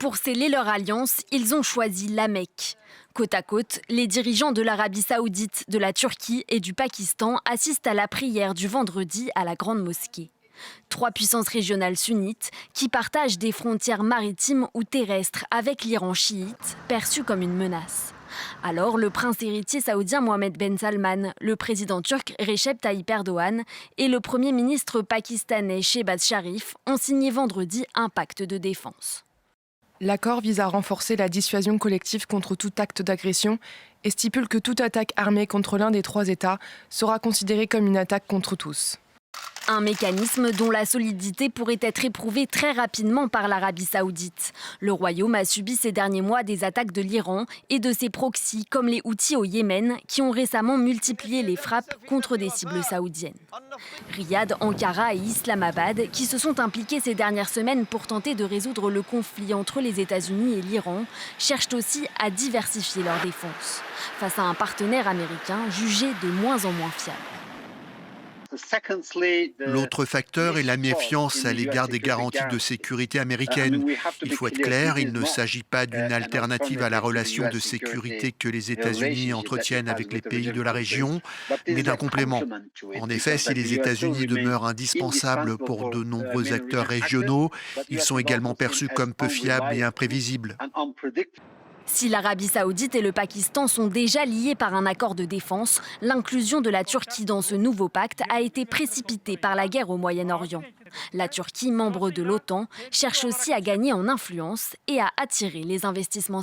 Pour sceller leur alliance, ils ont choisi la Mecque. Côte à côte, les dirigeants de l'Arabie saoudite, de la Turquie et du Pakistan assistent à la prière du vendredi à la Grande Mosquée. Trois puissances régionales sunnites qui partagent des frontières maritimes ou terrestres avec l'Iran chiite, perçu comme une menace. Alors, le prince héritier saoudien Mohammed Ben Salman, le président turc Recep Tayyip Erdogan et le premier ministre pakistanais Shehbaz Sharif ont signé vendredi un pacte de défense. L'accord vise à renforcer la dissuasion collective contre tout acte d'agression et stipule que toute attaque armée contre l'un des trois États sera considérée comme une attaque contre tous. Un mécanisme dont la solidité pourrait être éprouvée très rapidement par l'Arabie saoudite. Le royaume a subi ces derniers mois des attaques de l'Iran et de ses proxys comme les Houthis au Yémen qui ont récemment multiplié les frappes contre des cibles saoudiennes. Riyad, Ankara et Islamabad, qui se sont impliqués ces dernières semaines pour tenter de résoudre le conflit entre les États-Unis et l'Iran, cherchent aussi à diversifier leur défense face à un partenaire américain jugé de moins en moins fiable. L'autre facteur est la méfiance à l'égard des garanties de sécurité américaines. Il faut être clair, il ne s'agit pas d'une alternative à la relation de sécurité que les États-Unis entretiennent avec les pays de la région, mais d'un complément. En effet, si les États-Unis demeurent indispensables pour de nombreux acteurs régionaux, ils sont également perçus comme peu fiables et imprévisibles. Si l'Arabie saoudite et le Pakistan sont déjà liés par un accord de défense, l'inclusion de la Turquie dans ce nouveau pacte a été précipitée par la guerre au Moyen-Orient. La Turquie, membre de l'OTAN, cherche aussi à gagner en influence et à attirer les investissements